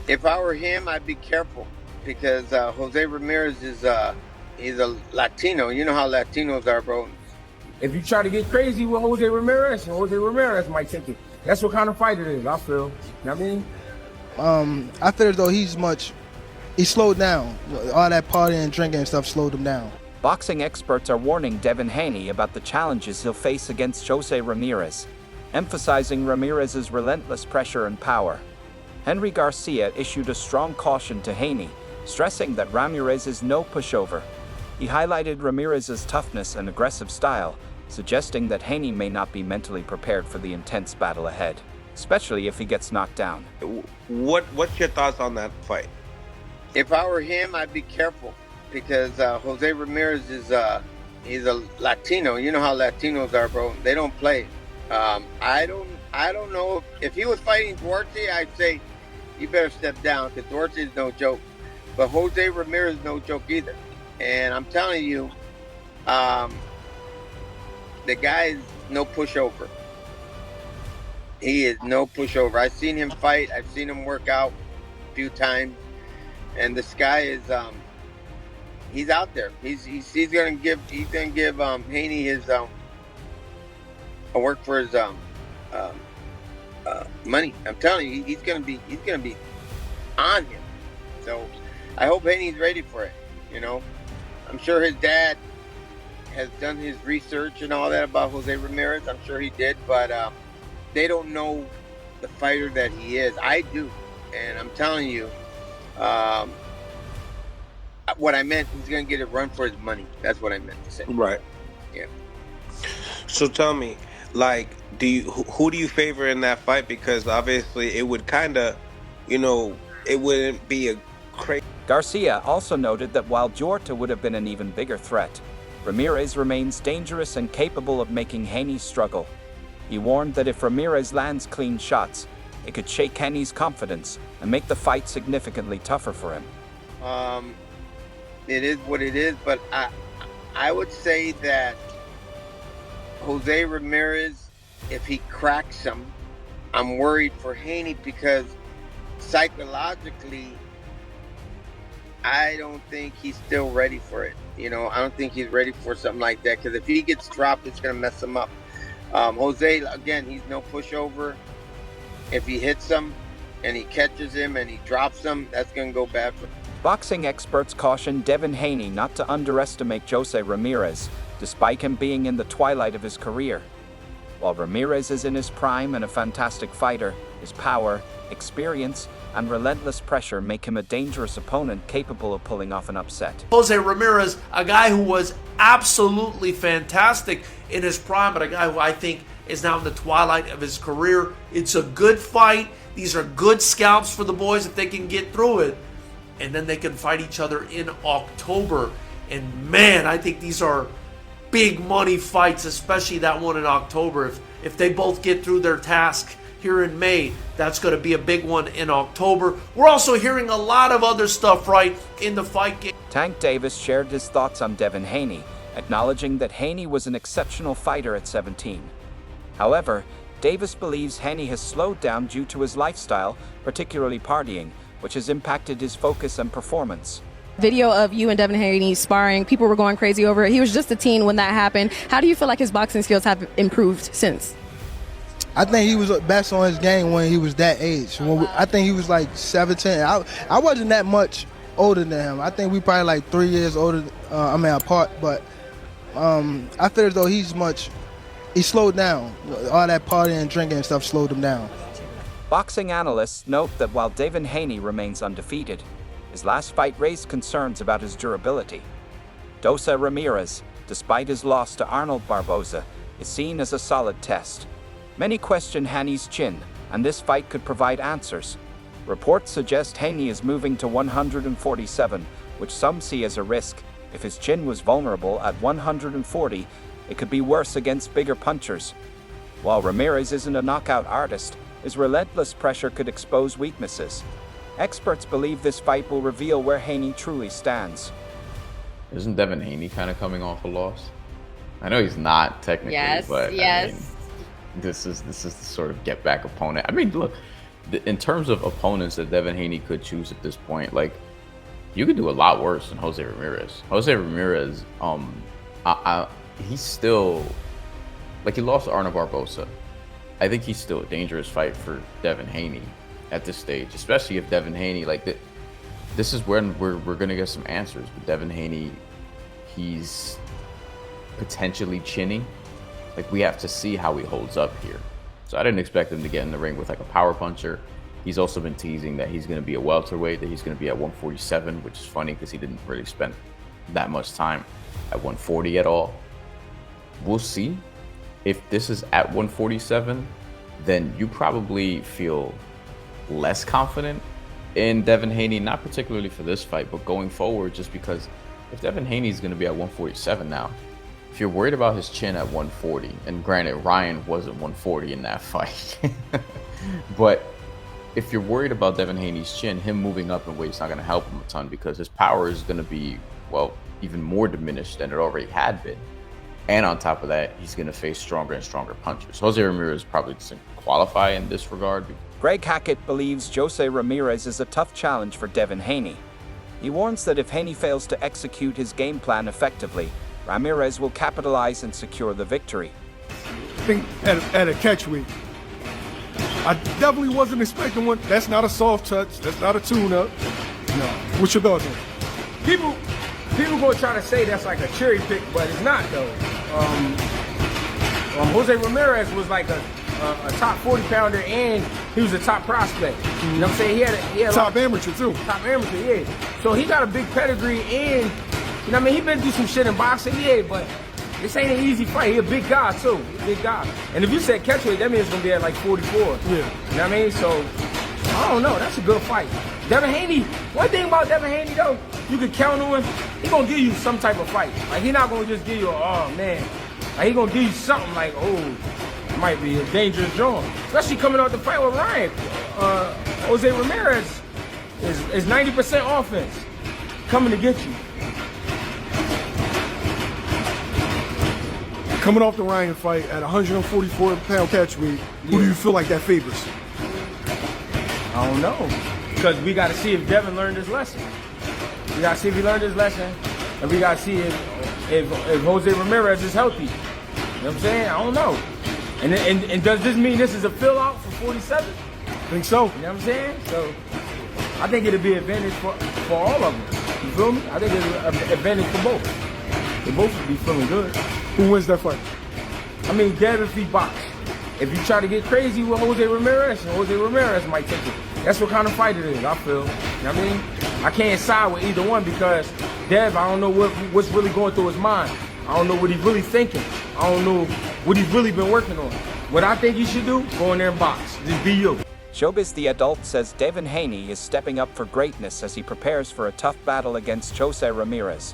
If I were him, I'd be careful because Jose Ramirez is he's a Latino. You know how Latinos are, bro. If you try to get crazy with Jose Ramirez might take it. That's what kind of fight it is, I feel. You know what I mean? I feel as though he slowed down. All that partying and drinking and stuff slowed him down. Boxing experts are warning Devin Haney about the challenges he'll face against Jose Ramirez, emphasizing Ramirez's relentless pressure and power. Henry Garcia issued a strong caution to Haney, stressing that Ramirez is no pushover. He highlighted Ramirez's toughness and aggressive style, suggesting that Haney may not be mentally prepared for the intense battle ahead, especially if he gets knocked down. What's your thoughts on that fight? If I were him, I'd be careful because Jose Ramirez is he's a Latino. You know how Latinos are, bro. They don't play. I don't know if he was fighting Duarte, I'd say you better step down because Duarte is no joke. But Jose Ramirez is no joke either. And I'm telling you, the guy is no pushover. He is no pushover. I've seen him fight. I've seen him work out a few times. And this guy is he's out there. He's gonna give Haney his work for his money. I'm telling you, he's gonna be on him. So I hope Haney's ready for it. You know, I'm sure his dad has done his research and all that about Jose Ramirez. I'm sure he did, but they don't know the fighter that he is. I do, and I'm telling you, what I meant, he's gonna get a run for his money. That's what I meant to say. Right. Yeah. So tell me, like, who do you favor in that fight? Because obviously it would kind of, it wouldn't be a crazy. Garcia also noted that while Duarte would have been an even bigger threat, Ramirez remains dangerous and capable of making Haney struggle. He warned that if Ramirez lands clean shots, it could shake Haney's confidence and make the fight significantly tougher for him. It is what it is, but I would say that Jose Ramirez, if he cracks him, I'm worried for Haney because psychologically, I don't think he's still ready for it. I don't think he's ready for something like that because if he gets dropped, it's going to mess him up. Jose, again, he's no pushover. If he hits him and he catches him and he drops him, that's going to go bad for him. Boxing experts caution Devin Haney not to underestimate Jose Ramirez, despite him being in the twilight of his career. While Ramirez is in his prime and a fantastic fighter, his power, experience, and relentless pressure make him a dangerous opponent capable of pulling off an upset. Jose Ramirez, a guy who was absolutely fantastic in his prime, but a guy who I think is now in the twilight of his career. It's a good fight. These are good scalps for the boys if they can get through it. And then they can fight each other in October. And man, I think these are big money fights, especially that one in October. If they both get through their task here in May, that's going to be a big one in October. We're also hearing a lot of other stuff right in the fight game. Tank Davis shared his thoughts on Devin Haney, acknowledging that Haney was an exceptional fighter at 17. However, Davis believes Haney has slowed down due to his lifestyle, particularly partying, which has impacted his focus and performance. Video of you and Devin Haney sparring, people were going crazy over it. He was just a teen when that happened. How do you feel like his boxing skills have improved since? I think he was best on his game when he was that age. I think he was like 17. I wasn't that much older than him. I think we probably like 3 years older, apart. But I feel as though he slowed down. All that partying and drinking and stuff slowed him down. Boxing analysts note that while Devin Haney remains undefeated, his last fight raised concerns about his durability. Jose Ramirez, despite his loss to Arnold Barboza, is seen as a solid test. Many question Haney's chin, and this fight could provide answers. Reports suggest Haney is moving to 147, which some see as a risk. If his chin was vulnerable at 140, it could be worse against bigger punchers. While Ramirez isn't a knockout artist, his relentless pressure could expose weaknesses. Experts believe this fight will reveal where Haney truly stands. Isn't Devin Haney kind of coming off a loss? I know he's not technically, Yes, but yes. I mean, this is the sort of get back opponent. I mean, look, in terms of opponents that Devin Haney could choose at this point, like, you could do a lot worse than Jose Ramirez. Jose Ramirez, he's still, like, he lost to Arnold Barboza. I think he's still a dangerous fight for Devin Haney at this stage, especially if Devin Haney, like, this is when we're going to get some answers. With Devin Haney, he's potentially chinny. Like, we have to see how he holds up here. So I didn't expect him to get in the ring with, like, a power puncher. He's also been teasing that he's going to be a welterweight, that he's going to be at 147, which is funny because he didn't really spend that much time at 140 at all. We'll see. If this is at 147, then you probably feel less confident in Devin Haney, not particularly for this fight, but going forward, just because if Devin Haney is going to be at 147 now, if you're worried about his chin at 140, and granted, Ryan wasn't 140 in that fight, but if you're worried about Devin Haney's chin, him moving up in weight's not going to help him a ton because his power is going to be, well, even more diminished than it already had been. And on top of that, he's going to face stronger and stronger punchers. Jose Ramirez probably doesn't qualify in this regard. Greg Hackett believes Jose Ramirez is a tough challenge for Devin Haney. He warns that if Haney fails to execute his game plan effectively, Ramirez will capitalize and secure the victory. I think at a catch weight, I definitely wasn't expecting one. That's not a soft touch. That's not a tune-up. No. What's your thoughts on it? People gonna try to say that's like a cherry pick, but it's not though. Jose Ramirez was like a top 40 pounder, and he was a top prospect. You know what I'm saying? He had top amateur too. Top amateur, yeah. So he got a big pedigree, and you know what I mean, he been through some shit in boxing, yeah, but this ain't an easy fight. He a big guy too. He a big guy. And if you said catchweight, that means it's gonna be at like 44. Yeah. You know what I mean? So I don't know. That's a good fight. Devin Haney, one thing about Devin Haney though, you can count on him. He gonna give you some type of fight. Like, he not gonna just give you oh man. Like, he gonna give you something like, oh, it might be a dangerous draw. Especially coming out the fight with Ryan. Jose Ramirez is 90% offense coming to get you. Coming off the Ryan fight at 144-pound catch weight, who do you feel like that favors? I don't know. Because we got to see if Devin learned his lesson. We got to see if he learned his lesson. And we got to see if Jose Ramirez is healthy. You know what I'm saying? I don't know. And does this mean this is a fill out for 47? I think so. You know what I'm saying? So I think it'll be an advantage for all of them. You feel me? I think it's an advantage for both. They both will be feeling good. Who wins that fight? I mean, Devin feet box. If you try to get crazy with Jose Ramirez, Jose Ramirez might take it. That's what kind of fight it is, I feel. You know what I mean? I can't side with either one because Dev, I don't know what's really going through his mind. I don't know what he's really thinking. I don't know what he's really been working on. What I think you should do, go in there and box. Just be you. Showbiz the Adult says Devin Haney is stepping up for greatness as he prepares for a tough battle against Jose Ramirez.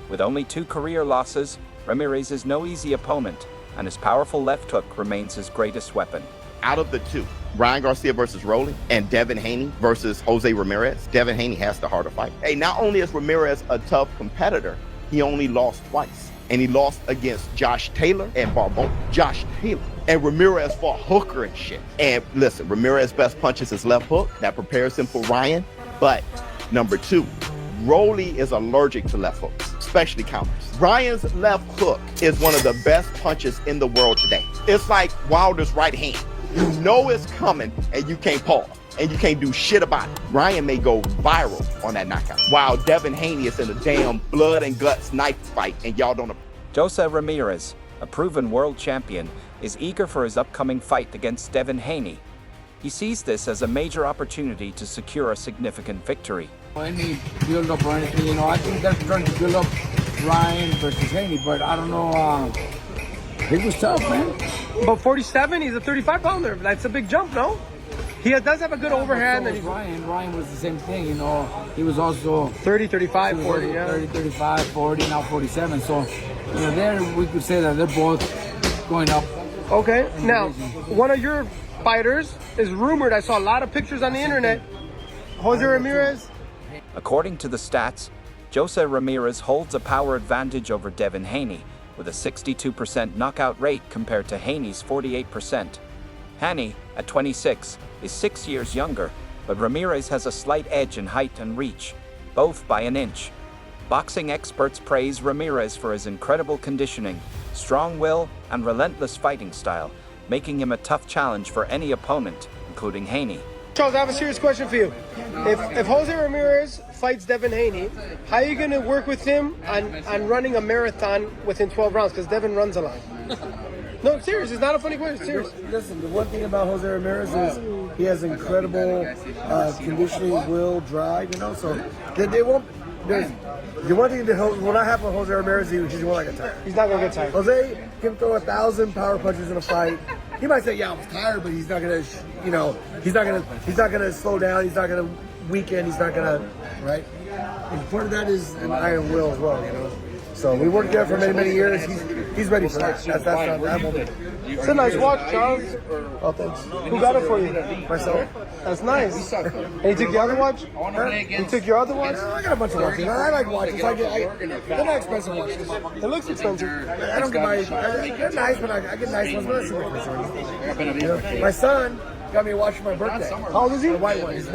With only 2 career losses, Ramirez is no easy opponent, and his powerful left hook remains his greatest weapon. Out of the 2, Ryan Garcia versus Rolly and Devin Haney versus Jose Ramirez, Devin Haney has the harder fight. Hey, not only is Ramirez a tough competitor, he only lost twice. And he lost against Josh Taylor and Barboza. Josh Taylor. And Ramirez fought hooker and shit. And listen, Ramirez's best punch is his left hook. That prepares him for Ryan. But number 2, Rolly is allergic to left hooks, especially counters. Ryan's left hook is one of the best punches in the world today. It's like Wilder's right hand. You know it's coming and you can't pause. And you can't do shit about it. Ryan may go viral on that knockout, while Devin Haney is in a damn blood and guts knife fight, and y'all don't. Jose Ramirez, a proven world champion, is eager for his upcoming fight against Devin Haney. He sees this as a major opportunity to secure a significant victory. Any build up or anything, you know, I think they're trying to build up Ryan versus Haney, but I don't know. He was tough, man. But 47, he's a 35 pounder. That's a big jump, no? He does have a good overhand. So Ryan was the same thing, you know. He was also 30, 35, 40, yeah. 30, 35, 40, now 47. So, you know, there we could say that they're both going up. Okay. Now, one of your fighters is rumored. I saw a lot of pictures on the internet. Jose Ramirez. According to the stats, Jose Ramirez holds a power advantage over Devin Haney with a 62% knockout rate compared to Haney's 48%. Haney, at 26, is 6 years younger, but Ramirez has a slight edge in height and reach, both by an inch. Boxing experts praise Ramirez for his incredible conditioning, strong will, and relentless fighting style, making him a tough challenge for any opponent, including Haney. Charles, I have a serious question for you. If Jose Ramirez fights Devin Haney, how are you going to work with him on running a marathon within 12 rounds? Because Devin runs a lot. No, I'm serious. It's not a funny question. Serious. Listen, the one thing about Jose Ramirez is he has incredible conditioning, will, drive, you know, so they won't. The one thing that will not happen with Jose Ramirez, he won't like get tired. He's not going to get tired. Jose can throw 1,000 power punches in a fight. He might say, "Yeah, I was tired," but he's not gonna, you know, he's not gonna slow down. He's not gonna weaken. He's not gonna, right? And part of that is an iron will as well, you know. So we worked there for many years. He's ready for that. That's not that moment. It's a nice watch, Charles. Oh, thanks. Who got it for you? Myself. That's nice. And you took your other watch? You took your other watch? I got a bunch of watches. I like watches. They're not expensive watches. It looks expensive. I don't get they're nice, but I get nice ones. But that's super expensive. You know, my son got me a watch for my birthday. How old is he? A white one. He's 9.